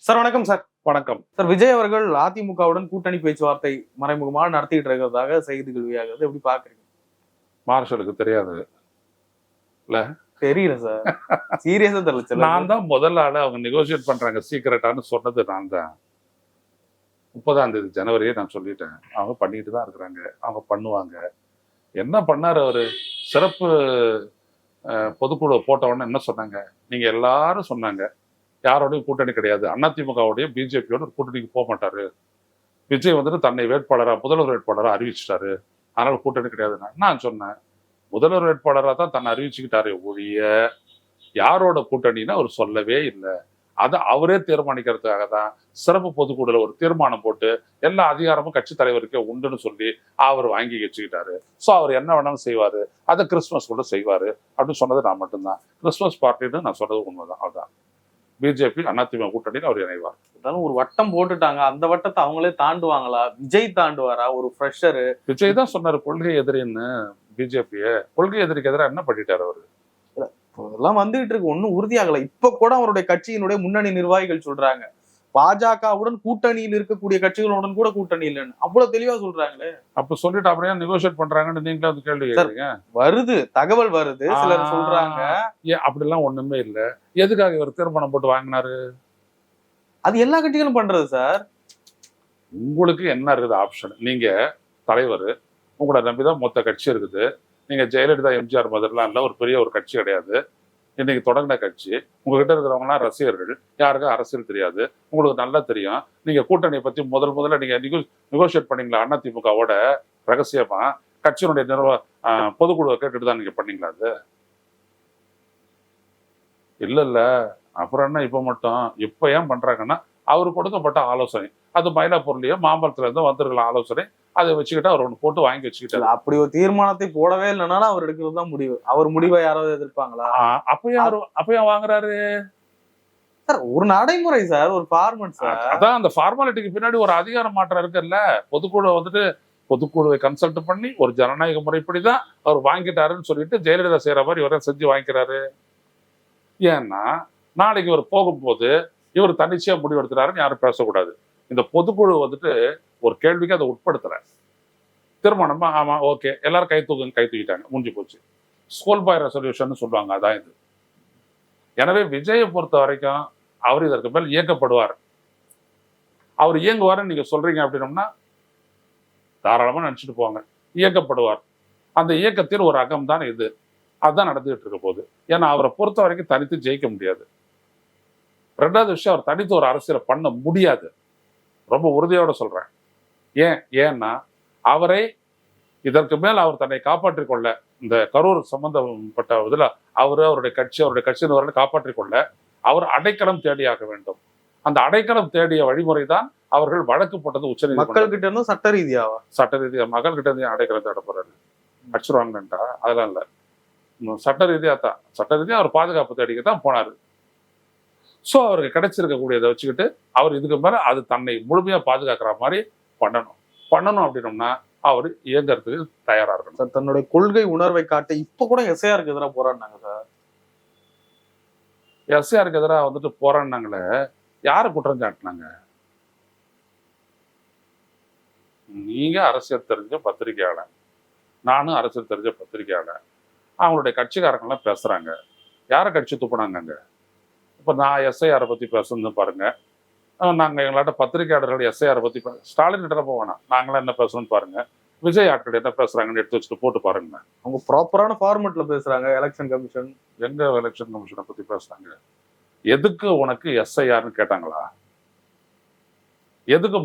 Sir வணக்கம் sir. வணக்கம். Sir, Vijay அவர்கள் அதிமுகவுடன் கூட்டணி பேச்சுவார்த்தை மறைமுகமாக நடத்திட்டு இருக்கிறதாக செய்திகள் வெளியாகுது. எப்படி பாக்குறீங்க? மார்ஷலுக்கு தெரியாது இல்ல, தெரியல சார். சீரியஸா தெரியல சார். நான் தான் முதல்ல ஆளு அவங்க நெகோசியேட் பண்றாங்க சீக்கிரட்டான்னு சொன்னது நான் தான். 30ஆம் தேதி ஜனவரியே நான் சொல்லிட்டேன். அவங்க பண்ணிட்டு தான் இருக்கிறாங்க, அவங்க பண்ணுவாங்க. என்ன பண்ணாரு அவரு? சிறப்பு பொதுக்குழு போட்ட உடனே என்ன சொன்னாங்க? நீங்க எல்லாரும் சொன்னாங்க யாரோடையும் கூட்டணி கிடையாது, அதிமுகவுடைய பிஜேபியோட ஒரு கூட்டணிக்கு போக மாட்டாரு, விஜய் வந்துட்டு தன்னை வேட்பாளரா முதல்வர் வேட்பாளரா அறிவிச்சிட்டாரு, அதனால கூட்டணி கிடையாதுன்னா நான் சொன்னேன் முதல்வர் வேட்பாளராக தான் தன்னை அறிவிச்சுக்கிட்டாரு ஒழிய யாரோட கூட்டணின்னு அவர் சொல்லவே இல்லை. அதை அவரே தீர்மானிக்கிறதுக்காக தான் சிறப்பு பொதுக்குழுல ஒரு தீர்மானம் போட்டு எல்லா அதிகாரமும் கட்சி தலைவருக்கே உண்டுன்னு சொல்லி அவர் வாங்கி வச்சுக்கிட்டாரு. ஸோ அவர் என்ன வேணாலும் செய்வாரு, அதை கிறிஸ்துமஸ் கூட செய்வாரு அப்படின்னு சொன்னது நான் மட்டும்தான். கிறிஸ்துமஸ் பார்ட்டின்னு நான் சொன்னது உண்மைதான். அதுதான் பிஜேபி அதிமுக கூட்டணியில் அவர் இணைவார். ஒரு வட்டம் போட்டுட்டாங்க, அந்த வட்டத்தை அவங்களே தாண்டுவாங்களா? விஜய் தாண்டுவாரா? ஒரு ஃப்ரெஷரு விஜய் தான் சொன்னாரு கொள்கை எதிரின்னு. பிஜேபிய கொள்கை எதிரிக்கு எதிராக என்ன பண்ணிட்டாரு அவரு? இதெல்லாம் வந்துகிட்டு இருக்கு, ஒன்னும் உறுதியாகல. இப்ப கூட அவருடைய கட்சியினுடைய முன்னணி நிர்வாகிகள் சொல்றாங்க பாஜகவுடன் கூட்டணியில் இருக்கக்கூடிய கட்சிகளுடன் கூட கூட்டணி இல்லைன்னு. அவ்வளவு தெளிவா சொல்றாங்களே. அப்ப சொல்லிட்டு அப்படியே நெகோசியேட் பண்றாங்கன்னு நீங்களே வந்து கேள்வி கேட்குறீங்க. வருது, தகவல் வருது, சிலர் சொல்றாங்க. ஏன் அப்படிலாம் ஒண்ணுமே இல்லை. எதுக்காக இவர் தீர்மானம் போட்டு வாங்கினாரு? அது எல்லா கட்சிகளும் பண்றது சார். உங்களுக்கு என்ன இருக்குது ஆப்ஷன்? நீங்க தலைவர், உங்களை நம்பிதான் மொத்த கட்சி இருக்குது. நீங்க ஜெயலலிதா எம்ஜிஆர் மாதிரிலாம் இல்லை, ஒரு பெரிய ஒரு கட்சி கிடையாது. இன்னைக்கு தொடங்கின கட்சி. உங்ககிட்ட இருக்கிறவங்கலாம் ரசிகர்கள், யாருக்கும் அரசியல் தெரியாது, உங்களுக்கு நல்லா தெரியும். நீங்க கூட்டணியை பத்தி முதல்ல நீங்க நெகோசியேட் பண்ணீங்களா அதிமுகவோட ரகசியமா? கட்சியினுடைய பொதுக்குழுவை கேட்டுட்டு தான் நீங்க பண்ணீங்களா? அது இல்ல. அப்புறம் என்ன இப்ப மட்டும்? இப்ப ஏன் பண்றாங்கன்னா அவரு கொடுக்கப்பட்ட ஆலோசனை, அது மயிலாப்பூர்லயோ மாம்பழத்துல இருந்து வந்திருக்கலாம் ஆலோசனை, அதை வச்சுக்கிட்டு அவர் ஒண்ணு போட்டு வாங்கி வச்சுக்கிட்டாரு. அப்படி ஒரு தீர்மானத்தை போடவே இல்லைனாலும் அவர் எடுக்கிறது தான் முடிவு. அவர் முடிவை யாராவது எதிர்ப்பாங்களா? அப்பயும் வாங்குறாரு சார். ஒரு நடைமுறை சார், ஒரு ஃபார்மட் சார். அதான் அந்த ஃபார்மாலிட்டிக்கு பின்னாடி ஒரு அதிகார மாற்றம் இருக்குல்ல. பொதுக்குழு வந்துட்டு பொதுக்குழுவை கன்சல்ட் பண்ணி ஒரு ஜனநாயக முறைப்படிதான் அவர் வாங்கிட்டாருன்னு சொல்லிட்டு ஜெயலலிதா செய்யற மாதிரி இவரை செஞ்சு வாங்கிக்கிறாரு. ஏன்னா நாளைக்கு இவர் போகும்போது இவர் தன்னிச்சையா முடிவு எடுத்துறாருன்னு யாரும் பேசக்கூடாது. இந்த பொதுக்குழு வந்துட்டு ஒரு கேள்விக்கு அதை உட்படுத்தல. தீர்மானமா ஆமா ஓகே எல்லாரும் கை தூக்கிட்டாங்க, முடிஞ்சு போச்சு. ஸ்கூல் பாய் ரெசல்யூஷன் சொல்லுவாங்க, அதான் இது. எனவே விஜயை பொறுத்த வரைக்கும் அவர் இதற்கு மேல் இயக்கப்படுவார். அவர் இயங்குவாருன்னு நீங்க சொல்றீங்க அப்படின்னோம்னா தாராளமா நினைச்சிட்டு போவாங்க. இயக்கப்படுவார். அந்த இயக்கத்தில் ஒரு அகம் தான் இது. அதுதான் நடந்துகிட்டு இருக்க போகுது. ஏன்னா அவரை பொறுத்த வரைக்கும் தனித்து ஜெயிக்க முடியாது. ரெண்டாவது விஷயம், அவர் தனித்து ஒரு அரசியலை பண்ண முடியாது. ரொம்ப உறுதியோட சொல்றேன். ஏன்னா அவரை இதற்கு மேல் அவர் தன்னை காப்பாற்றிக் கொள்ள, இந்த கரூர் சம்பந்தப்பட்ட இதுல அவருடைய கட்சியினர்களை காப்பாற்றிக் கொள்ள அவர் அடைக்கலம் தேடியாக வேண்டும். அந்த அடைக்கலம் தேடிய வழிமுறை தான் அவர்கள் வழக்கு போட்டது உச்சநீதிமன்றம். மக்கள் கிட்ட இருந்து சட்ட ரீதியா மக்கள் கிட்ட இருந்து அடைக்கலம் தேட போறாரு. அடிச்சிருவாங்கன்ட்டா அதெல்லாம் இல்லை, சட்ட ரீதியா அவர் பாதுகாப்பு தேடிக்கத்தான் போனாரு. ஸோ அவருக்கு கிடைச்சிருக்கக்கூடியதை வச்சுக்கிட்டு அவர் இதுக்கு மேல அது தன்னை முழுமையா பாதுகாக்கிற மாதிரி பண்ணணும் அப்படின்னோம்னா அவர் இயங்குறதுக்கு தயாரா இருக்கணும் சார். தன்னுடைய கொள்கை உணர்வை காட்ட இப்ப கூட எஸ்ஐஆருக்கு எதிராக போராடினாங்க சார். எஸ்ஐஆருக்கு எதிராக வந்துட்டு போராடினாங்களே, யாரை குற்றம் சாட்டினாங்க? நீங்க அரசியல் தெரிஞ்ச பத்திரிகையாளர், நானும் அரசியல் தெரிஞ்ச பத்திரிகையாளர். அவங்களுடைய கட்சிக்காரங்கெல்லாம் பேசுறாங்க. யாரை கட்சி துப்புனாங்க? இப்போ நான் எஸ்ஐஆரை பற்றி பேசணும்னு பாருங்க. நாங்கள் எங்களாட்ட பத்திரிகையாளர்கள் எஸ்ஐஆரை பற்றி ஸ்டாலின் கிட்ட போவேணா, நாங்களாம் என்ன பேசணும்னு பாருங்க. விஜய் ஆட்கள் என்ன பேசுறாங்கன்னு எடுத்து வச்சுட்டு போட்டு பாருங்க. அவங்க ப்ராப்பரான ஃபார்மெட்ல பேசுறாங்க. எலெக்ஷன் கமிஷன் எங்க எலெக்ஷன் கமிஷனை பற்றி பேசுறாங்க? எதுக்கு உனக்கு எஸ்ஐஆர்னு கேட்டாங்களா? எதுக்கு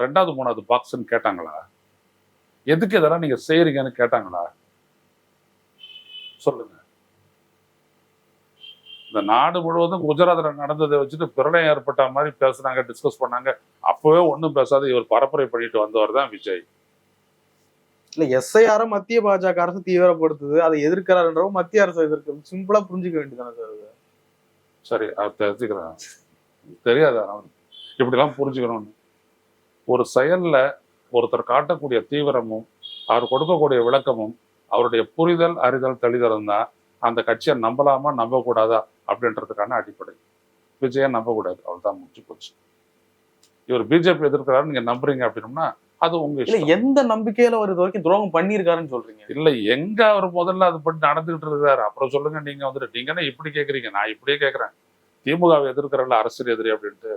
ரெண்டாவது மூணாவது பாக்ஸ்ன்னு கேட்டாங்களா? எதுக்கு இதெல்லாம் நீங்க செய்யறீங்கன்னு கேட்டாங்களா? சொல்லுங்க. இந்த நாடு முழுவதும் குஜராத்ல நடந்ததை வச்சுட்டு பிரளயம் ஏற்பட்ட மாதிரி பேசுனாங்க, டிஸ்கஸ் பண்ணாங்க. அப்பவே ஒன்றும் பேசாத இவர் பரப்புரை பண்ணிட்டு வந்தவர் தான் விஜய். இல்ல, எஸ்ஐஆர மத்திய பாஜக அரசு தீவிரப்படுத்துது, அதை எதிர்க்கிறாருன்றவும் மத்திய அரசு எதிர்க்கு. சிம்பிளா புரிஞ்சுக்க வேண்டியதானே சார்? சரி, அவர் தெரிஞ்சுக்கிறேன். தெரியாதா இப்படிலாம் புரிஞ்சுக்கணும்னு? ஒரு செயல்ல ஒருத்தர் காட்டக்கூடிய தீவிரமும் அவர் கொடுக்கக்கூடிய விளக்கமும் அவருடைய புரிதல் அறிதல் தெளிதலும் தான் அந்த கட்சியை நம்பலாமா நம்பக்கூடாதா அப்படின்றதுக்கான அடிப்படை. விஜயை நம்பக்கூடாது, அவ்வளவுதான், முடிச்சு போச்சு. இவர் பிஜேபி எதிர்க்கிறாரு நீங்க நம்புறீங்க அப்படின்னோம்னா அது உங்க இல்ல இஷ்டம். எந்த நம்பிக்கையில அவர் இது வரைக்கும் துரோகம் பண்ணியிருக்காருன்னு சொல்றீங்க? இல்ல எங்க அவர் முதல்ல அது படி நடந்துகிட்டு இருக்காரு, அப்புறம் சொல்லுங்க. நீங்க வந்துட்டு நீங்க என்ன இப்படி கேக்குறீங்க, நான் இப்படியே கேக்குறேன். திமுகவை எதிர்க்கிறல்ல அரசியல் எதிரி அப்படின்ட்டு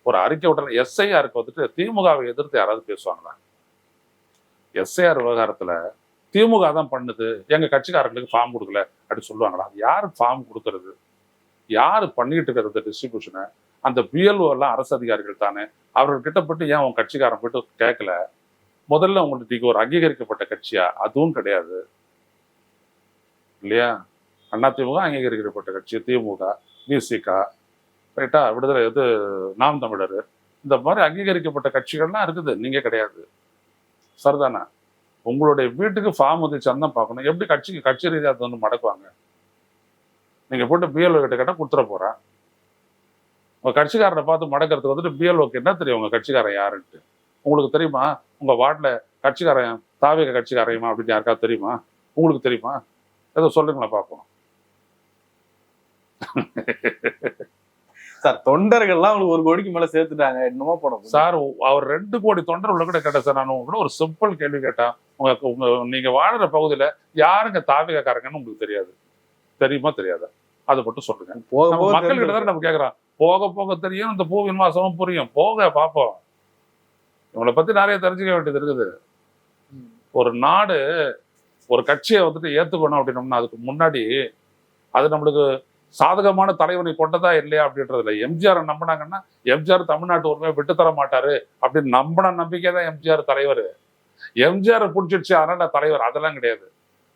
ஒரு அறிக்கை விட்டல. எஸ்ஐஆருக்கு வந்துட்டு திமுகவை எதிர்த்து யாராவது பேசுவாங்களா? எஸ்ஐஆர் விவகாரத்துல திமுக தான் பண்ணுது, எங்க கட்சிக்காரங்களுக்கு ஃபார்ம் கொடுக்கல அப்படின்னு சொல்லுவாங்களா? யாரு ஃபார்ம் கொடுக்கறது? யாரு பண்ணிட்டு இருக்கிறது டிஸ்ட்ரிபியூஷனை? அந்த பிஎல்ஓ எல்லாம் அரசு அதிகாரிகள் தானே. அவர்கிட்ட போயிட்டு ஏன் உங்க கட்சிக்காரன் போயிட்டு கேட்கல? முதல்ல உங்களுக்கு ஒரு அங்கீகரிக்கப்பட்ட கட்சியா? அதுவும் கிடையாது இல்லையா? அதிமுக அங்கீகரிக்கப்பட்ட கட்சி, திமுக, விசிக, ரைட்டா, விடுதலை இது நாம் தமிழர், இந்த மாதிரி அங்கீகரிக்கப்பட்ட கட்சிகள்லாம் இருக்குது, நீங்க கிடையாது. சரிதானே? உங்களுடைய வீட்டுக்கு ஃபார்ம் வந்துச்சான்னு தான் பார்க்கணும். எப்படி கட்சி ரீதியாக அதை வந்து மடக்குவாங்க? நீங்க போட்டு பிஎல்ஓ கிட்ட கேட்டால் கொடுத்துட போறேன். உங்க கட்சிக்காரனை பார்த்து மடக்கிறதுக்கு வந்துட்டு பிஎல்ஓக்கு என்ன தெரியும் உங்க கட்சிக்காரன் யாருன்ட்டு? உங்களுக்கு தெரியுமா உங்க வார்டில் கட்சிக்காரன் தாவேக கட்சிக்காரையுமா அப்படின்னு யாருக்காவது தெரியுமா? உங்களுக்கு தெரியுமா? ஏதோ சொல்லுங்களா பார்ப்போம். சார் தொண்டர்கள்லாம் அவங்களுக்கு 1 கோடிக்கு மேல சேர்த்துட்டாங்க, என்னமோ போட சார். அவர் 2 கோடி தொண்டர் உள்ள கூட கேட்டேன் சார். நான் உங்ககிட்ட ஒரு சிம்பிள் கேள்வி கேட்டேன். உங்க நீங்க வாழ்ற பகுதியில யாருங்க தாவேகக்காரங்கன்னு உங்களுக்கு தெரியாது, தெரியுமா தெரியாதா? அதை மட்டும் சொல்லுங்க. மக்கள் கிட்ட தான் நம்ம கேட்கறோம். போக போக தெரியும், இந்த பூவின் மாசமும் புரியும். போக பார்ப்போம். இவங்களை பத்தி நிறைய தெரிஞ்சுக்க வேண்டியது இருக்குது. ஒரு நாடு ஒரு கட்சியை வந்துட்டு ஏத்துக்கணும் அப்படின்னோம்னா அதுக்கு முன்னாடி அது நம்மளுக்கு சாதகமான தலைவனை கொண்டதா இல்லையா அப்படின்றது இல்லை. எம்ஜிஆர் நம்பினாங்கன்னா எம்ஜிஆர் தமிழ்நாட்டு உரிமையை விட்டு தர மாட்டாரு அப்படின்னு நம்பின நம்பிக்கை தான் எம்ஜிஆர் தலைவர். எம்ஜிஆர் பிடிச்சிடுச்சு அதனால தலைவர், அதெல்லாம் கிடையாது.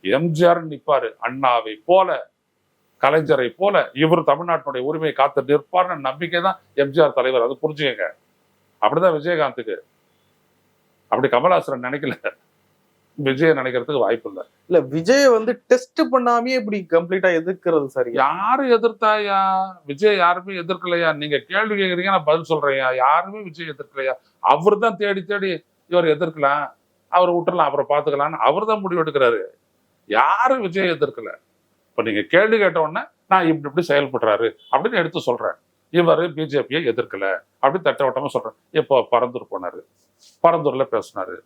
எம்ஜிஆர் நிற்பாரு, அண்ணாவை போல கலைஞரை போல இவர் தமிழ்நாட்டினுடைய உரிமையை காத்து நிற்பார்னு நம்பிக்கை தான் எம்ஜிஆர் தலைவர். அது புரிஞ்சுக்கங்க. அப்படிதான் விஜயகாந்துக்கு. அப்படி கமல்ஹாசன் நினைக்கல, விஜய நினைக்கிறதுக்கு வாய்ப்பு இல்லை. இல்ல விஜய் வந்து டெஸ்ட் பண்ணாமே இப்படி கம்ப்ளீட்டா எதிர்க்கிறது சரி? யாரு எதிர்த்தாயா? விஜய் யாருமே எதிர்க்கலையா? நீங்க கேள்வி கேட்குறீங்க, நான் பதில் சொல்றேயா. யாருமே விஜய் எதிர்க்கலையா? அவர் தான் தேடி தேடி இவர் எதிர்க்கலாம், அவரை விட்டுறலாம், அப்புறம் பாத்துக்கலாம்னு அவர் தான் முடிவு எடுக்கிறாரு. யாரும் விஜய் எதிர்க்கல. இப்ப நீங்க கேள்வி கேட்ட உடனே நான் இப்படி செயல்படுறாரு அப்படின்னு எடுத்து சொல்றேன். இவர் பிஜேபியை எதிர்க்கல அப்படி தட்டவட்டமா சொல்றேன். இப்போ பரந்தூர் போனாரு, பரந்தூர்ல பேசினாரு,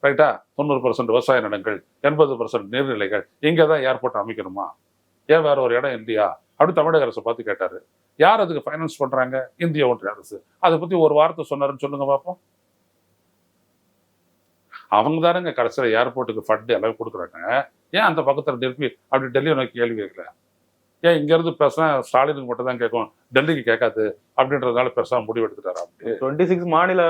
ரைட்டா? 90% விவசாய நிலங்கள், 80% நீர்நிலைகள், இங்கதான் ஏர்போர்ட் அமைக்கணுமா? ஏன் வேற ஒரு இடம் இல்லையா அப்படி தமிழக அரசு பார்த்து கேட்டாரு. யார் அதுக்கு ஃபைனான்ஸ் பண்றாங்க? இந்திய ஒன்றிய அரசு. அதை பத்தி ஒரு வார்த்தை சொன்னாருன்னு சொல்லுங்க பார்ப்போம். அவங்க தானுங்க கடைசியில் ஏர்போர்ட்டுக்கு ஃபண்ட் எல்லாம் கொடுக்குறாங்க. ஏன் அந்த பக்கத்தில் திருப்பி அப்படி டெல்லியை நோக்கி கேள்வி கேட்கல? ஏன் இங்கேருந்து பேசினா ஸ்டாலினுக்கு மட்டும் தான் கேட்கும், டெல்லிக்கு கேட்காது அப்படின்றதுனால பேசாம முடிவு எடுத்துட்டாரா? 26 மாநில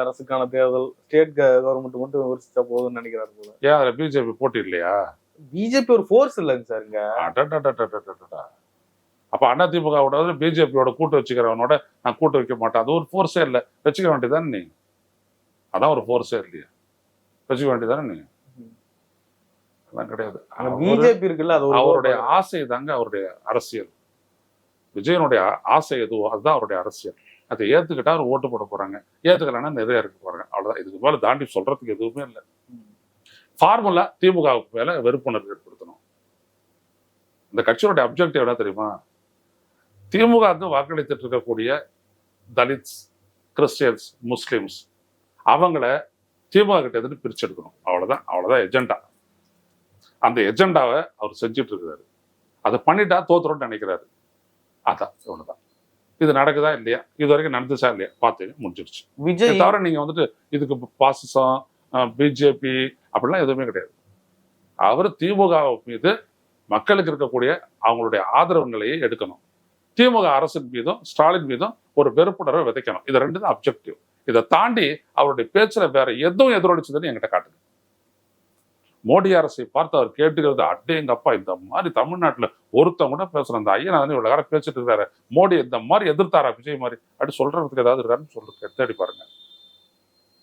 அரசுக்கான தேர்தல் ஸ்டேட் கவர்மெண்ட் மட்டும் விமர்சிச்சா போதும்னு நினைக்கிறாரு போல. ஏன் அதுல பிஜேபி போட்டி இல்லையா? பிஜேபி ஒரு ஃபோர்ஸ் இல்லைங்க சார் இங்க. அப்ப அதிமுகவோட பிஜேபியோட கூட்டு வச்சுக்கிறவனோட நான் கூட்டு வைக்க மாட்டேன், அது ஒரு ஃபோர்ஸே இல்லை. வச்சுக்க வேண்டியதானே நீ? அதான் ஒரு ஃபோர்ஸே இல்லையா? வச்சுக்க வேண்டியதானே நீ? அதான் கிடையாது. பிஜேபி இருக்குல்ல, அது அவருடைய ஆசை தாங்க அவருடைய அரசியல். விஜயனுடைய ஆசை எதுவோ அதுதான் அவருடைய அரசியல். அதை ஏத்துக்கிட்டா அவர் ஓட்டு போட போறாங்க, ஏத்துக்கலன்னா நிறைய இருக்க போறாங்க, அவ்வளவுதான். இதுக்கு மேல தாண்டி சொல்றதுக்கு எதுவுமே இல்லை. ஃபார்முலா திமுகவுக்கு மேல வெறுப்புணர்வு ஏற்படுத்தணும். இந்த கட்சியோட அப்ஜெக்டிவ் என்ன தெரியுமா? திமுக வந்து வாக்களித்துட்டு இருக்கக்கூடிய தலித்ஸ், கிறிஸ்டியன்ஸ், முஸ்லிம்ஸ் அவங்கள திமுக கிட்ட இருந்து பிரிச்செடுக்கணும். அவ்வளவுதான் எஜெண்டா. அந்த எஜெண்டாவை அவர் செஞ்சுட்டு இருக்கிறாரு. அதை பண்ணிட்டா தோத்துறோம்னு நினைக்கிறாரு. அதான் இவ்வளவுதான். இது நடக்குதா இல்லையா, இது வரைக்கும் நடந்துச்சா இல்லையா பார்த்து முடிஞ்சிருச்சு. விஜய் தவிர நீங்க வந்துட்டு இதுக்கு பாசிசம், பிஜேபி அப்படிலாம் எதுவுமே கிடையாது. அவர் திமுக மீது மக்களுக்கு இருக்கக்கூடிய அவங்களுடைய ஆதரவு நிலையை எடுக்கணும். திமுக அரசின் மீதும் ஸ்டாலின் மீதும் ஒரு வெறுப்புணர்வை விதைக்கணும். இது 2 தான் அப்ஜெக்டிவ். இதை தாண்டி அவருடைய பேச்சுல வேற எதுவும் எதிரொலிச்சதுன்னு என்கிட்ட காட்டுங்க. மோடி அரசை பார்த்து அவர் கேட்டுக்கிறது, அடேங்கப்பா இந்த மாதிரி தமிழ்நாட்டுல ஒருத்தவங்க கூட பேசுறேன், அந்த ஐயன் வந்து இவ்வளவு நேரம் பேசிட்டு இருக்காரு, மோடி இந்த மாதிரி எதிர்த்தாரா விஜய் மாதிரி அப்படி சொல்றதுக்கு ஏதாவது இருக்காருன்னு சொல்றது தேடி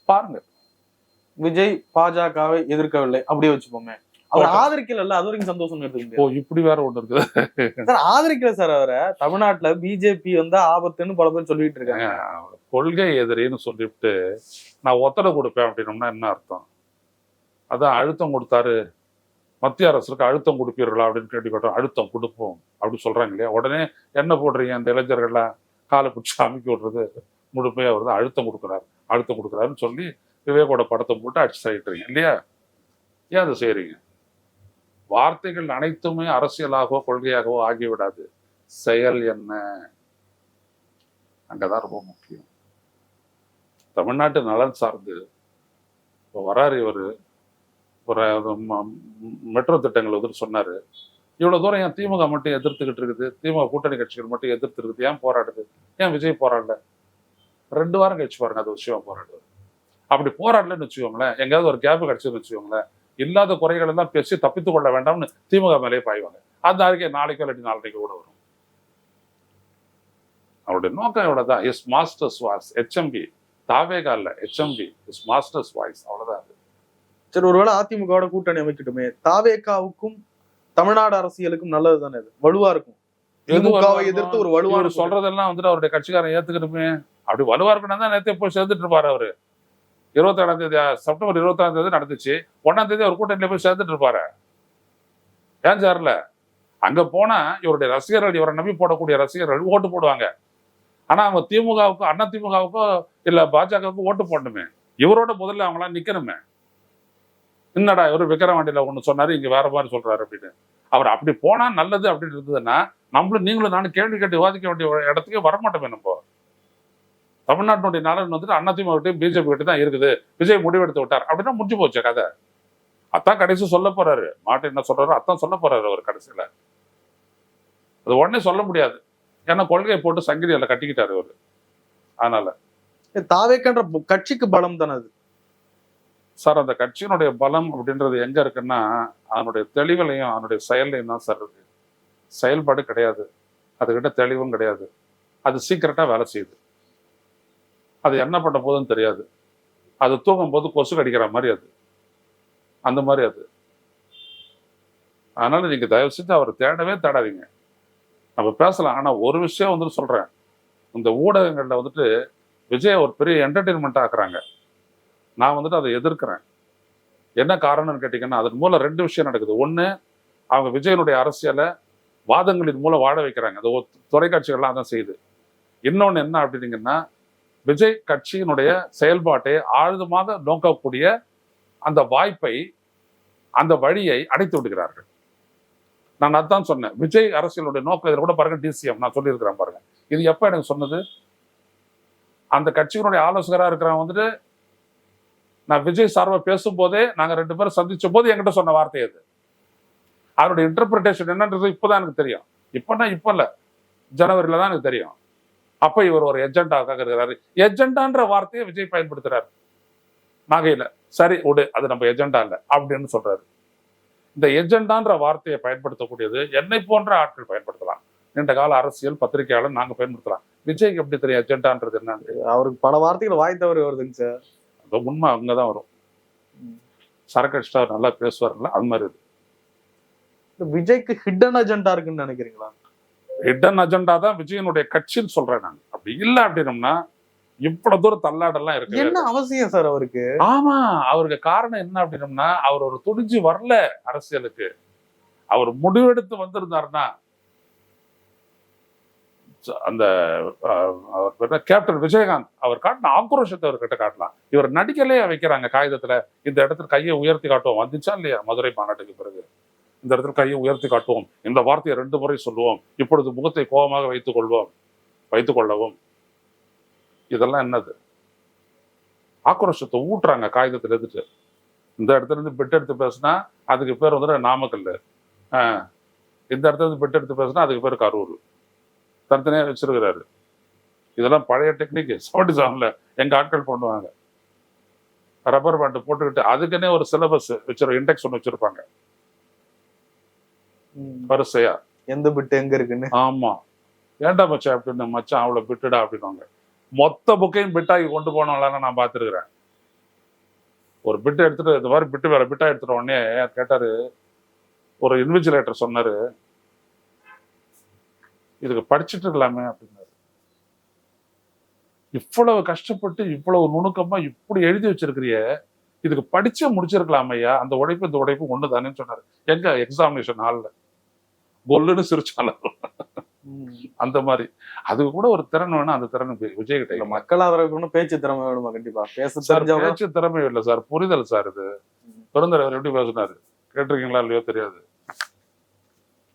பாருங்க. விஜய் பாஜகவை எதிர்க்கவில்லை அப்படியே வச்சுப்போமே, அவர் ஆதரிக்கல, அது வரைக்கும் சந்தோஷம் எடுத்துக்கிட்டு. ஓ இப்படி வேற ஒண்ணு இருக்குது சார். ஆதரிக்கல சார் அவரை. தமிழ்நாட்டுல பிஜேபி வந்து ஆபத்துன்னு பல பேர் சொல்லிட்டு இருக்காங்க. கொள்கை எதிரின்னு சொல்லிவிட்டு நான் ஒத்தடை கொடுப்பேன் அப்படின்னோம்னா என்ன அர்த்தம்? அதான் அழுத்தம் கொடுத்தாரு, மத்திய அரசுக்கு அழுத்தம் கொடுப்பீர்களா அப்படின்னு கேள்வி கேட்டோம். அழுத்தம் கொடுப்போம் அப்படின்னு சொல்றாங்க இல்லையா? உடனே என்ன போடுறீங்க? அந்த இளைஞர்கள்லாம் காலை பிடிச்சி அமைக்கி விடுறது முழுமையா வருது. அழுத்தம் கொடுக்குறாருன்னு சொல்லி விவேகோட படத்தை போட்டு அடிச்சு சாயிட்டுறீங்க இல்லையா? ஏன் அதை செய்யறீங்க? வார்த்தைகள் அனைத்துமே அரசியலாகவோ கொள்கையாகவோ ஆகிவிடாது. செயல் என்ன? அங்கதான் ரொம்ப முக்கியம். தமிழ்நாட்டு நலன் சார்ந்து இப்போ வராரு இவரு, ஒரு மெட்ரோ திட்டங்கள் வந்து சொன்னாரு. இவ்வளவு தூரம் ஏன் திமுக மட்டும் எதிர்த்துக்கிட்டு இருக்குது? திமுக கூட்டணி கட்சிகள் மட்டும் எதிர்த்து இருக்குது. ஏன் போராடுது? ஏன் விஜய் போராடல? 2 வாரம் கழிச்சு பாருங்க அது விஷயமா போராடுது. அப்படி போராடலன்னு வச்சுக்கோங்களேன், எங்கேயாவது ஒரு கேப் கிடைச்சதுன்னு வச்சுக்கோங்களேன், இல்லாத குறைகள் எல்லாம் பேசி தப்பித்துக் கொள்ள வேண்டாம்னு திமுக மேலே பாய்வாங்க. அந்த அறிக்கை நாளைக்கோ இல்லாட்டி நாளைக்கு கூட வரும். அவருடைய நோக்கம் எவ்வளவுதான். Is masters voice. HMB தாவேகா இல்ல, HMB இஸ் மாஸ்டர்ஸ் வாய்ஸ். அவ்வளவுதான். சரி, ஒருவேளை அதிமுகவோட கூட்டணி அமைக்கட்டுமே, தாவேகாவுக்கும் தமிழ்நாடு அரசியலுக்கும் நல்லது தானே? இது வலுவா இருக்கும். திமுகவை எதிர்த்து ஒரு வலுவான சொல்றதெல்லாம் வந்துட்டு அவருடைய கட்சிக்காரன் ஏத்துக்கணுமே. அப்படி வலுவா இருக்கணும் தான் நேரத்தை போய் சேர்ந்துட்டு இருப்பாரு அவரு. 27ஆம் தேதி செப்டம்பர் 27ஆம் தேதி நடந்துச்சு. 1ஆம் தேதி அவர் கூட்டணியில போய் சேர்ந்துட்டு இருப்பாரு. ஏன் சார்ல அங்க போனா இவருடைய ரசிகர்கள், இவரை நம்பி போடக்கூடிய ரசிகர்கள் ஓட்டு போடுவாங்க. ஆனா அவங்க திமுகவுக்கும் அண்ணா திமுகவுக்கும் இல்ல பாஜகவுக்கும் ஓட்டு போடணுமே. இவரோட முதல்ல அவங்களாம் நிக்கணுமே. என்னடா இவர் விக்கிரவாண்டியில ஒண்ணு சொன்னாரு, இங்க வேற மாதிரி சொல்றாரு அப்படின்னு. அவர் அப்படி போனா நல்லது அப்படின்னு இருந்ததுன்னா நீங்களும் நானும் கேள்வி கேட்டு விவாதிக்க வேண்டிய இடத்துக்கே வரமாட்டோமே. நம்ம தமிழ்நாட்டினுடைய நலன் வந்துட்டு அதிமுக பிஜேபி கிட்ட தான் இருக்குது. விஜய் முடிவெடுத்து விட்டார் அப்படின்னா முடிஞ்சு போச்சு கதை. அதான் கடைசி சொல்ல போறாரு. மாட்டு என்ன சொல்றாரோ அதான் சொல்ல போறாரு அவர் கடைசியில. அது உடனே சொல்ல முடியாது. ஏன்னா கொள்கையை போட்டு சங்கிலியில கட்டிக்கிட்டாரு அவரு. அதனால தாவேக்கன்ற கட்சிக்கு பலம் தானே அது சார். அந்த கட்சியினுடைய பலம் அப்படின்றது எங்க இருக்குன்னா அதனுடைய தெளிவுலையும் அதனுடைய செயல்லையும் தான் சார் இருக்கு. செயல்பாடு கிடையாது, அதுகிட்ட தெளிவும் கிடையாது. அது சீக்கிரட்டா வேலை செய்யுது. அது என்ன பண்ண போதுன்னு தெரியாது. அது தூங்கும் போது கொசு கடிக்கிற மாதிரி அது, அந்த மாதிரி அது. அதனால நீங்க தயவு செஞ்சு அவர் தேடவே தேடாதீங்க. நம்ம பேசலாம். ஆனா ஒரு விஷயம் வந்துட்டு சொல்றேன், இந்த ஊடகங்கள்ல வந்துட்டு விஜய் ஒரு பெரிய என்டர்டெயின்மெண்ட் ஆக்குறாங்க. நான் வந்துட்டு அதை எதிர்க்கிறேன். என்ன காரணம்னு கேட்டீங்கன்னா அதன் மூலம் 2 விஷயம் நடக்குது. ஒண்ணு, அவங்க விஜயனுடைய அரசியலை வாதங்களின் மூலம் வாழ வைக்கிறாங்க. அது தொலைக்காட்சிகள்லாம் தான் செய்யுது. இன்னொன்னு என்ன அப்படின்னீங்கன்னா விஜய் கட்சியினுடைய செயல்பாட்டை ஆழ்ந்தமாக நோக்கக்கூடிய அந்த வாய்ப்பை, அந்த வழியை அடைத்து விடுகிறார்கள். நான் அதான் சொன்னேன். விஜய் அரசியலுடைய நோக்கம் இதில் கூட பாருங்க, DCM நான் சொல்லியிருக்கிறேன் பாருங்க. இது எப்ப எனக்கு சொன்னது? அந்த கட்சியினுடைய ஆலோசகராக இருக்கிறவன் வந்துட்டு நான் விஜய் சார்பா பேசும்போதே நாங்க 2 பேரும் சந்திச்ச போது என்கிட்ட சொன்ன வார்த்தை அது. அவருடைய இன்டர்பிரிட்டேஷன் என்னன்றது இப்பதான் எனக்கு தெரியும். இப்பன்னா இப்ப இல்ல, ஜனவரியில தான் எனக்கு தெரியும். அப்ப இவர் ஒரு எஜெண்டாக்காக இருக்கிறாரு. எஜெண்டான்ற வார்த்தையை விஜய் பயன்படுத்துறாரு நாகையில. சரி விடு, அது நம்ம எஜெண்டா இல்ல அப்படின்னு சொல்றாரு. இந்த எஜெண்டான்ற வார்த்தையை பயன்படுத்தக்கூடியது என்னை போன்ற ஆட்கள் பயன்படுத்தலாம். நீண்ட கால அரசியல் பத்திரிகையாளர் நாங்க பயன்படுத்தலாம். விஜய்க்கு எப்படி தெரியும் எஜெண்டான்றது என்னன்னு? அவருக்கு பல வார்த்தைகள் வாய் தவறு வருதுங்க சார். அது உண்மை அங்கதான் வரும். சரக்கு அடிச்சுட்டா நல்லா பேசுவார்ல, அது மாதிரி இது. விஜய்க்கு ஹிடன் அஜெண்டா இருக்குன்னு நினைக்கிறீங்களா? ஹிடன் அஜெண்டா தான் விஜயனுடைய கட்சின்னு சொல்றேன் நான். அப்படி இல்ல அப்படின்னம்னா இவ்வளவு தூரம் தள்ளாடெல்லாம் இருக்கு. என்ன அவசியம் சார் அவருக்கு? ஆமா, அவருக்கு காரணம் என்ன அப்படின்னம்னா அவர் ஒரு துணிஞ்சு வரல அரசியலுக்கு. அவர் முடிவெடுத்து வந்திருந்தாருன்னா அந்த கேப்டன் விஜயகாந்த் அவர் காட்டின ஆக்ரோஷத்தை அவர்கிட்ட காட்டலாம். இவர் நடிக்கலையே வைக்கிறாங்க காகிதத்துல. இந்த இடத்துல கையை உயர்த்தி காட்டுவோம், வந்துச்சா இல்லையா மதுரை மாநாட்டுக்கு பிறகு? இந்த இடத்துல கையை உயர்த்தி காட்டுவோம், இந்த வார்த்தையை 2 முறை சொல்லுவோம், இப்பொழுது முகத்தை கோபமாக வைத்துக் கொள்ளவும். இதெல்லாம் என்னது? ஆக்ரோஷத்தை ஊட்டுறாங்க காகிதத்துல எடுத்துட்டு. இந்த இடத்துல இருந்து பெட் எடுத்து பேசினா அதுக்கு பேர் வந்துட்டு நாமக்கல். இந்த இடத்துல இருந்து பெட் எடுத்து பேசினா அதுக்கு பேர் கரூர். தனித்தனியா வச்சிருக்கிறாரு. இதெல்லாம் பழைய டெக்னிக். 77ல எங்க ஆட்கள் பண்ணுவாங்க. ரப்பர் பேண்ட் போட்டுக்கிட்டு அதுக்குன்னே ஒரு சிலபஸ் இண்டெக்ஸ் ஒன்று வச்சிருப்பாங்க வரிசையா, எந்த பிட்டு எங்க இருக்குன்னு. ஆமா, ஏன்டா மச்சான் அப்படின்னு, மச்சான் அவ்வளவு பிட்டுடா அப்படின்வாங்க. மொத்த புக்கையும் பிட்டாகி கொண்டு போனவங்கள நான் பார்த்துருக்கிறேன். ஒரு பிட்டு எடுத்துட்டு இந்த மாதிரி பிட்டு வேற பிட்டா எடுத்துட்ட உடனே கேட்டாரு, ஒரு இன்விஜிலேட்டர் சொன்னாரு, இதுக்கு படிச்சுட்டு இருக்கலாமே அப்படின்னாரு. இவ்வளவு கஷ்டப்பட்டு இவ்வளவு நுணுக்கமா இப்படி எழுதி வச்சிருக்கிறிய, இதுக்கு படிச்சே முடிச்சிருக்கலாம் ஐயா, அந்த உழைப்பு இந்த உழைப்பு ஒண்ணுதானேன்னு சொன்னாரு. எங்க எக்ஸாமினேஷன் ஹால்ல கொல்லுன்னு சிரிச்சாலும் அந்த மாதிரி அதுக்கு கூட ஒரு திறன் வேணும். அந்த திறன் விஜய் கிட்ட மக்கள் ஆதரவு பேச்சு திறமை வேணுமா? கண்டிப்பா பேச்சு திறமை இல்லை சார், புரிதல் சார். இது பெருந்தலைவர் எப்படி பேசினாரு கேட்டிருக்கீங்களா இல்லையோ தெரியாது,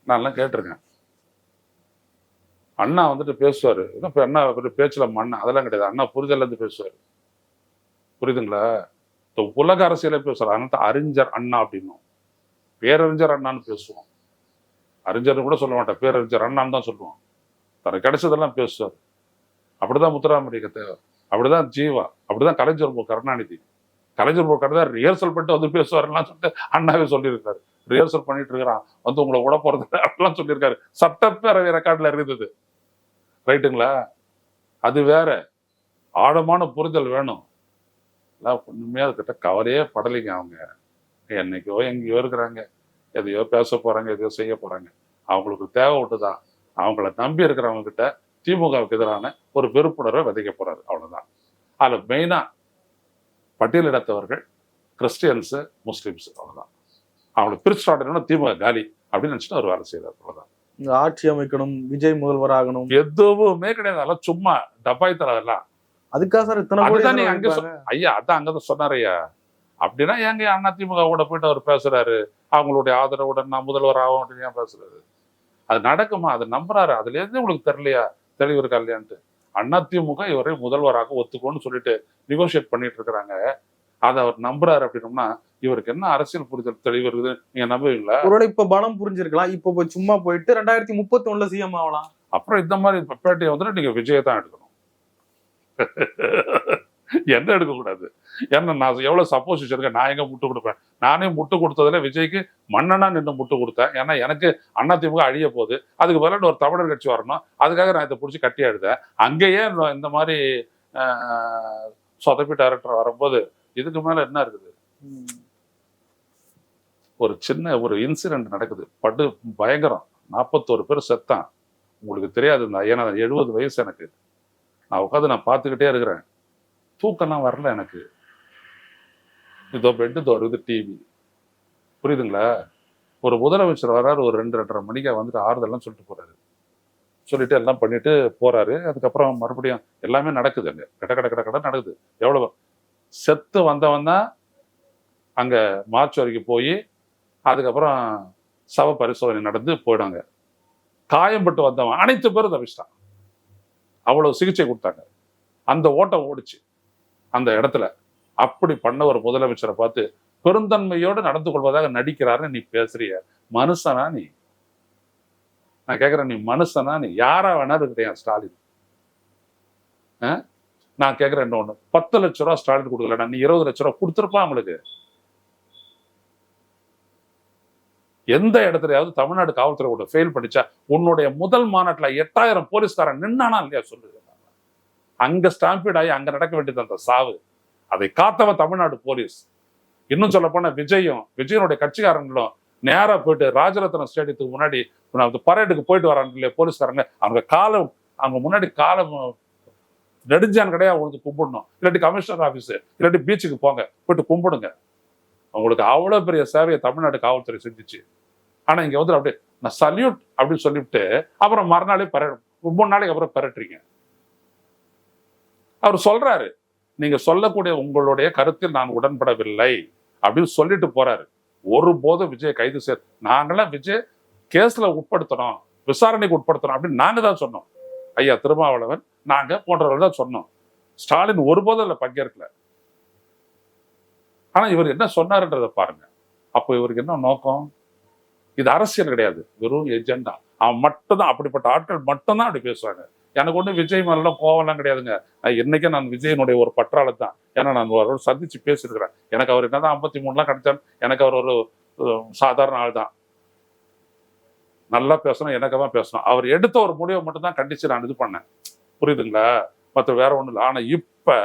நான் கேட்டிருக்கேன். அண்ணா வந்துட்டு பேசுவாரு, இப்ப அண்ணா பேச்சுல மண்ணா அதெல்லாம் கிடையாது. அண்ணா புரிதல்ல இருந்து பேசுவாரு, புரியுதுங்களா? உலக அரசியல பேசுறாரு. அதனால அறிஞர் அண்ணா அப்படின்னும், பேரறிஞர் அண்ணான்னு பேசுவோம். அறிஞர் கூட சொல்ல மாட்டேன், பேரறிஞர் அண்ணான்னு தான் சொல்லுவோம். தனக்கு கிடைச்சதெல்லாம் பேசுவார். அப்படிதான் முத்துராமலிங்க தேவர், அப்படிதான் ஜீவா, அப்படிதான் கலைஞர் கருணாநிதி. கலைஞர் கருணாநிதி ரிஹர்சல் பண்ணிட்டு வந்து பேசுவாருலாம் சொல்லிட்டு அண்ணாவே சொல்லியிருக்காரு. ரிஹர்சல் பண்ணிட்டு இருக்கிறான் வந்து உங்களை விட போறது அப்படிலாம் சொல்லியிருக்காரு. சட்டப்பேரவை ரெக்கார்ட்ல இருந்தது. ரைட்டுங்களா? அது வேற. ஆழமான புரிதல் வேணும். ஒண்ணுமே அதுக்கிட்ட கவலையே படலைங்க. அவங்க என்னைக்கோ எங்கேயோ இருக்கிறாங்க, எதையோ பேச போறாங்க, எதையோ செய்ய போறாங்க. அவங்களுக்கு தேவை விட்டுதான். அவங்கள நம்பி இருக்கிறவங்க கிட்ட திமுகவுக்கு எதிரான ஒரு வெறுப்புணர்வை விதைக்க போறாரு, அவ்வளவுதான். அதுல மெயினா பட்டியலிடத்தவர்கள், கிறிஸ்டியன்ஸ், முஸ்லிம்ஸ், அவ்வளவுதான். அவங்களுக்கு பிரிச்சு திமுக காலி அப்படின்னு நினைச்சிட்டு ஒரு வேலை செய்யறாரு, அவ்வளவுதான். ஆட்சி அமைக்கணும், விஜய் முதல்வர் ஆகணும், எதுவுமே கிடையாது. அதெல்லாம் சும்மா டப்பாய் தரதெல்லாம். அதுக்காக சார் இத்தனை நீங்க அங்க ஐயா அதான் அங்கதான் சொன்னாரு ஐயா. அப்படின்னா ஏங்க அண்ணா திமுக கூட போயிட்டு அவர் பேசுறாரு, அவங்களுடைய ஆதரவுடன் நான் முதல்வர் ஆகும் அப்படின்னு ஏன் பேசுறாரு? அது நடக்குமா? அது நம்புறாரு. அதுல இருந்து உங்களுக்கு தெரியலையா, தெளிவு இருக்கா இல்லையான்ட்டு? அண்ணா திமுக இவரை முதல்வராக ஒத்துக்கோன்னு சொல்லிட்டு நெகோசியேட் பண்ணிட்டு இருக்கிறாங்க. அதை அவர் நம்புறாரு அப்படின்னோம்னா இவருக்கு என்ன அரசியல் புரிதல் தெளிவு இருக்குது நீங்க நம்புவீங்களா? ஒருவேளை இப்ப பலம் புரிஞ்சிருக்கலாம். இப்ப சும்மா போயிட்டு 2031 சிஎம் ஆகலாம். அப்புறம் இந்த மாதிரி பேட்டையை வந்துட்டு நீங்க விஜயை தான் எடுக்கணும். என்ன எடுக்கக்கூடாது? ஏன்னா நான் எவ்வளவு சப்போசிஷன் இருக்கேன், நான் எங்க முட்டு கொடுப்பேன்? நானே முட்டு கொடுத்ததுல விஜய்க்கு மன்னனா நின்று முட்டு கொடுத்தேன். ஏன்னா எனக்கு அதிமுக அழிய போகுது, அதுக்கு பதிலாக ஒரு தமிழர் கட்சி வரணும், அதுக்காக நான் இதை பிடிச்சி கட்டி எடுத்தேன். அங்கேயே இந்த மாதிரி சொதப்பி டைரக்டர் வரும்போது இதுக்கு மேல என்ன இருக்குது? ஒரு சின்ன ஒரு இன்சிடென்ட் நடக்குது, படு பயங்கரம். 41 பேர் செத்தான். உங்களுக்கு தெரியாது. ஏன்னா 70 வயசு எனக்கு. நான் உட்காந்து நான் பார்த்துக்கிட்டே இருக்கிறேன். தூக்கம்லாம் வரல எனக்கு. இதோ பெட்டு தோறுது டிவி, புரியுதுங்களா? ஒரு முதலமைச்சர் வர்றாரு, ஒரு 2-2:30 மணிக்கு வந்துட்டு ஆறுதல்லாம் சொல்லிட்டு போறாரு. சொல்லிட்டு எல்லாம் பண்ணிட்டு போறாரு. அதுக்கப்புறம் மறுபடியும் எல்லாமே நடக்குது, அங்க கட கட கட கட நடக்குது. எவ்வளவு செத்து வந்தவன் தான் அங்க மார்ச் வரைக்கும் போய் அதுக்கப்புறம் சவ பரிசோதனை நடந்து போயிடாங்க. காயம்பட்டு வந்தவன் அனைத்து பேரும் தப்பிச்சிட்டான். அவ்வளவு சிகிச்சை கொடுத்தாங்க. அந்த ஓட்டம் ஓடிச்சு அந்த இடத்துல. அப்படி பண்ண ஒரு முதலமைச்சரை பார்த்து பெருந்தன்மையோடு நடந்து கொள்வதாக நடிக்கிறாருன்னு நீ பேசுறிய மனுஷனா நீ? நான் கேட்கிறேன், நீ மனுஷனா? நீ யாரா வேணா இருக்கிறேன் ஸ்டாலின். நான் கேட்கிறேன் இன்னொன்னு, 10 லட்ச ரூபா ஸ்டாலின் கொடுக்கலடா, நீ 20 லட்ச ரூபா கொடுத்துருப்பான் அவங்களுக்கு. எந்த இடத்துலயாவது தமிழ்நாடு காவல்துறை கூட ஃபெயில் படிச்சா உன்னுடைய முதல் மாநாட்டில் 8000 போலீஸ்காரன் நின்னானா இல்லையா சொல்லு? அங்க ஸ்டாம்பீட் ஆகி அங்க நடக்க வேண்டியது அந்த சாவு. அதை காத்தவன் தமிழ்நாடு போலீஸ். இன்னும் சொல்ல போனா விஜயனுடைய கட்சிக்காரங்களும் நேரா போயிட்டு ராஜரத்னம் ஸ்டேடியத்துக்கு முன்னாடி பரேடுக்கு போயிட்டு வராங்க இல்லையா போலீஸ்காரங்க, அவங்க காலம் அவங்க முன்னாடி காலம் நெடுஞ்சான் கிடையாது உங்களுக்கு கும்பிடணும். இல்லாட்டி கமிஷனர் ஆபீஸ் இல்லாட்டி பீச்சுக்கு போங்க, போயிட்டு கும்பிடுங்க. அவங்களுக்கு அவ்வளவு பெரிய சேவையை தமிழ்நாடு காவல்துறை செஞ்சிச்சு. ஆனா இங்க வந்து அப்படியே நான் சல்யூட் அப்படின்னு சொல்லிவிட்டு அப்புறம் மறுநாளே 3 நாளைக்கு அப்புறம் பரட்டுறீங்க. அவர் சொல்றாரு, நீங்க சொல்லக்கூடிய உங்களுடைய கருத்தில் நான் உடன்படவில்லை அப்படின்னு சொல்லிட்டு போறாரு. ஒருபோதும் விஜய் கைது செய்ய நாங்களாம் விஜய் கேஸ்ல உட்படுத்தணும், விசாரணைக்கு உட்படுத்தணும் அப்படின்னு நாங்க தான் சொன்னோம். ஐயா திருமாவளவன் நாங்க போன்றவர்கள் தான் சொன்னோம். ஸ்டாலின் ஒருபோதும் அதுல பங்கேற்கல. ஆனா இவர் என்ன சொன்னாருன்றதை பாருங்க. அப்போ இவருக்கு என்ன நோக்கம்? இது அரசியல் கிடையாது, வெறும் எஜெண்டா. அவன் மட்டும்தான், அப்படிப்பட்ட ஆட்கள் மட்டும்தான் அப்படி பேசுவாங்க. எனக்கு ஒன்றும் விஜய் மேலாம் கோவம்லாம் கிடையாதுங்க. இன்னைக்கே நான் விஜயனுடைய ஒரு பற்றாளர் தான். ஏன்னா நான் அவரோட சந்திச்சு பேசியிருக்கிறேன். எனக்கு அவர் என்னதான் 53 கிடைச்சாலும் எனக்கு அவர் ஒரு சாதாரண ஆள் தான். நல்லா பேசணும், எனக்கதான் பேசணும். அவர் எடுத்த ஒரு முடிவை மட்டும் தான் கண்டிச்சு நான் இது பண்ணேன், புரியுதுங்களா? மற்ற வேற ஒன்றும் இல்லை. ஆனா இப்ப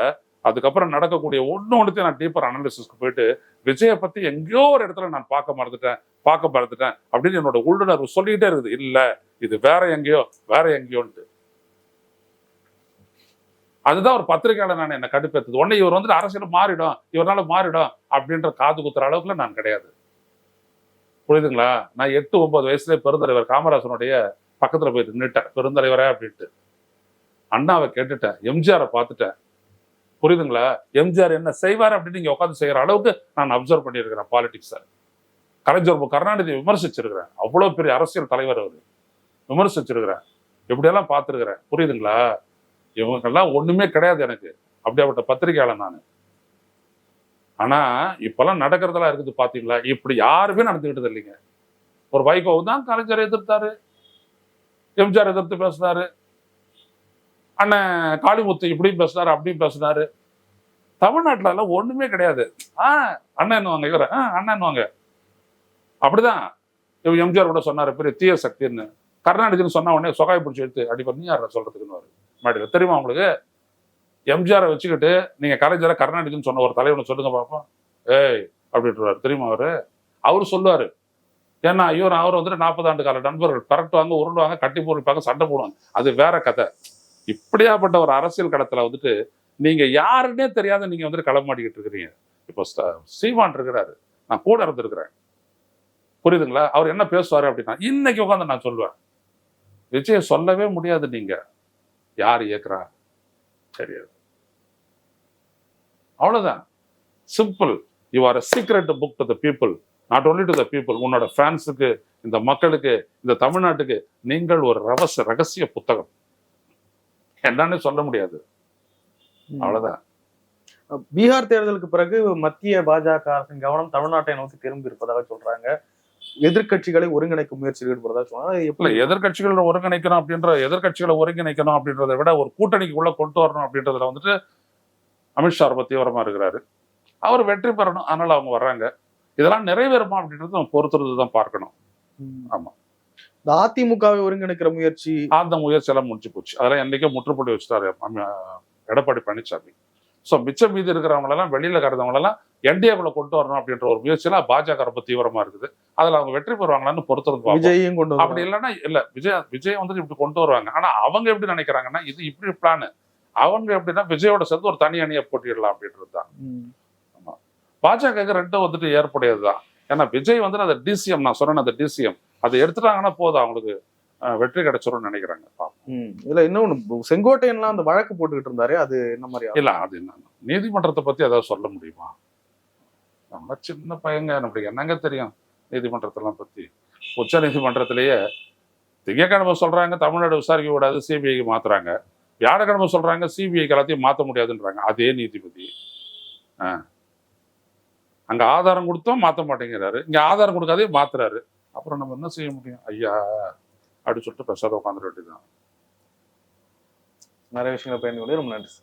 அதுக்கப்புறம் நடக்கக்கூடிய ஒன்றுத்தையும் நான் டீப்பர் அனாலிசிஸ்க்கு போயிட்டு விஜயை பத்தி எங்கேயோ ஒரு இடத்துல நான் பார்க்க மறந்துட்டேன் அப்படின்னு என்னோட உள்ளுணர்வு சொல்லிக்கிட்டே இருக்குது. இல்ல இது வேற எங்கேயோன்ட்டு. அதுதான் ஒரு பத்திரிகையாளர் நான் என்ன கடுப்பேற்றுது. உடனே இவர் வந்துட்டு அரசியல் மாறிடும், இவரால மாறிடும் அப்படின்ற காது குத்துற அளவுக்குலாம் நான் கிடையாது. புரியுதுங்களா? நான் 8, 9 வயசுல பெருந்தலைவர் காமராசனுடைய பக்கத்துல போய் நின்னுட்டேன், பெருந்தலைவரே அப்படின்ட்டு. அண்ணாவை கேட்டுட்டேன், எம்ஜிஆரை பார்த்துட்டேன். புரியுதுங்களா? எம்ஜிஆர் என்ன செய்வார் அப்படின்னு நீங்க உட்காந்து செய்யற அளவுக்கு நான் அப்சர்வ் பண்ணியிருக்கிறேன் பாலிடிக்ஸை. கருணாநிதி விமர்சிச்சிருக்கிறேன். அவ்வளவு பெரிய அரசியல் தலைவர் அவரு. விமர்சிச்சிருக்கிறேன். எப்படியெல்லாம் பார்த்துருக்கிறேன். புரியுதுங்களா? இவங்கெல்லாம் ஒண்ணுமே கிடையாது எனக்கு. அப்படியாப்பட்ட பத்திரிகையாளர் நான். ஆனா இப்பெல்லாம் நடக்கிறதெல்லாம் இருக்குது பாத்தீங்களா? இப்படி யாருமே நடந்துகிட்டது இல்லைங்க. ஒரு வைகோ தான் கலைஞரை எதிர்த்தாரு, எம்ஜிஆர் எதிர்த்து பேசினாரு, அண்ணன் காளிமுத்து இப்படி பேசினாரு, அப்படி பேசினாரு. தமிழ்நாட்டுல எல்லாம் ஒண்ணுமே கிடையாது. அண்ணன்னுவாங்க, இவர அண்ணன்னுவாங்க. அப்படிதான் எம்ஜிஆர் கூட சொன்னாரு பெரிய தீய சக்தின்னு. கருணாநிதினு சொன்ன உடனே சொகாய் பிடிச்சி எடுத்து அடிப்படை நீ யார சொல்றதுக்குன்னு மாடியில் தெரியுமா உங்களுக்கு? எம்ஜிஆரை வச்சுக்கிட்டு நீங்க கலைஞரை கருணாநிதினு சொன்ன ஒரு தலைவனை சொல்லுங்க பார்ப்போம். ஏய் அப்படின்றாரு. தெரியுமா அவரு சொல்லுவாரு. ஏன்னா அவர் வந்துட்டு 40 ஆண்டு கால நண்பர்கள் பரட்டுவாங்க, உருண்டுவாங்க, கட்டி போடுவாங்க, சண்டை போடுவாங்க. அது வேற கதை. இப்படியாப்பட்ட ஒரு அரசியல் களத்துல வந்துட்டு நீங்க யாருன்னே தெரியாத நீங்க வந்துட்டு களமாடிக்கிட்டு இருக்கிறீங்க. இப்போ சீமான் இருக்கிறாரு, நான் கூட இருந்திருக்கிறேன். புரியுதுங்களா? அவர் என்ன பேசுவாரு அப்படின்னா இன்னைக்கு உட்காந்து நான் சொல்லுவேன், விஜய் சொல்லவே முடியாது. நீங்க யார் இயக்குறா தெரியாது. அவ்வளவுதான். Simple. You are a secret book to the people, not only to the people. உன்னோட ஃபேன்ஸுக்கு, இந்த மக்களுக்கு, இந்த தமிழ்நாட்டுக்கு நீங்கள் ஒரு ரகசிய புத்தகம். என்னன்னு சொல்ல முடியாது. அவ்வளவுதான். பீகார் தேர்தலுக்கு பிறகு மத்திய பாஜக அரசின் கவனம் தமிழ்நாட்டை நோக்கி திரும்பி இருப்பதாக சொல்றாங்க. எதிர்கட்சிகளை ஒருங்கிணைக்கும் முயற்சியில் ஈடுபடுறதா சொன்னாங்க. எப்படி எதிர்கட்சிகளை ஒருங்கிணைக்கணும் அப்படின்றத விட ஒரு கூட்டணிக்குள்ள கொண்டு வரணும் அப்படின்றதுல வந்துட்டு அமித்ஷா ரொம்ப தீவிரமா இருக்கிறாரு. அவர் வெற்றி பெறணும், அதனால அவங்க வர்றாங்க. இதெல்லாம் நிறைவேறுமா அப்படின்றது நம்ம பொறுத்துறது தான் பார்க்கணும். ஆமா. இந்த அதிமுகவை ஒருங்கிணைக்கிற முயற்சி, அந்த முயற்சி எல்லாம் முடிஞ்சு போச்சு. அதெல்லாம் என்னைக்கே முற்றுப்புள்ளி வச்சுட்டாரு எடப்பாடி பழனிசாமி. ஸோ மிச்சம் மீதி இருக்கிறவங்களெல்லாம், வெளியில கருதவங்களெல்லாம் என்டிஏக்குள்ள கொண்டு வரணும் அப்படின்ற ஒரு முயற்சியெல்லாம் பாஜக ரொம்ப தீவிரமா இருக்குது. அதுல அவங்க வெற்றி பெறுவாங்களான்னு பொறுத்துறது. விஜயும் கொண்டு அப்படி இல்லைன்னா இல்ல, விஜய் வந்துட்டு இப்படி கொண்டு வருவாங்க. ஆனா அவங்க எப்படி நினைக்கிறாங்கன்னா இது இப்படி பிளான். அவங்க எப்படின்னா விஜயோட சேர்ந்து ஒரு தனி அணியை போட்டிடலாம் அப்படின்றது தான். ஆமா. பாஜக ரெண்டும் வந்துட்டு ஏற்புடையதுதான். ஏன்னா விஜய் வந்துட்டு அந்த டிசிஎம், நான் சொன்னேன் அந்த டிசிஎம், அதை எடுத்துட்டாங்கன்னா போதும் அவங்களுக்கு வெற்றி கிடைச்சிரும்னு நினைக்கிறாங்க. இல்ல இன்னொன்னு, செங்கோட்டையன்லாம் அந்த வழக்கு போட்டுக்கிட்டு இருந்தாரு, அது என்ன மாதிரி? இல்ல அது என்ன, நீதிமன்றத்தை பத்தி ஏதாவது சொல்ல முடியுமா? நம்ம சின்ன பையங்க, நம்மளுக்கு என்னங்க தெரியும் நீதிமன்றத்தெல்லாம் பத்தி? உச்ச நீதிமன்றத்திலேயே திங்கட்கிழமை சொல்றாங்க தமிழ்நாடு விசாரிக்க கூடாது, சிபிஐக்கு மாத்துறாங்க. வியாழக்கிழமை சொல்றாங்க சிபிஐக்கு எல்லாத்தையும் மாற்ற முடியாதுன்றாங்க. அதே நீதிபதி அங்க ஆதாரம் கொடுத்தோம் மாற்ற மாட்டேங்கிறாரு, இங்க ஆதாரம் கொடுக்காதே மாத்துறாரு. அப்புறம் நம்ம என்ன செய்ய முடியும்? ஐயா அப்படி சொல்லிட்டு பேசாத உட்காந்துட வேண்டியதுதான். நிறைய விஷயங்களை பயன்படுத்தி ரொம்ப நன்றி.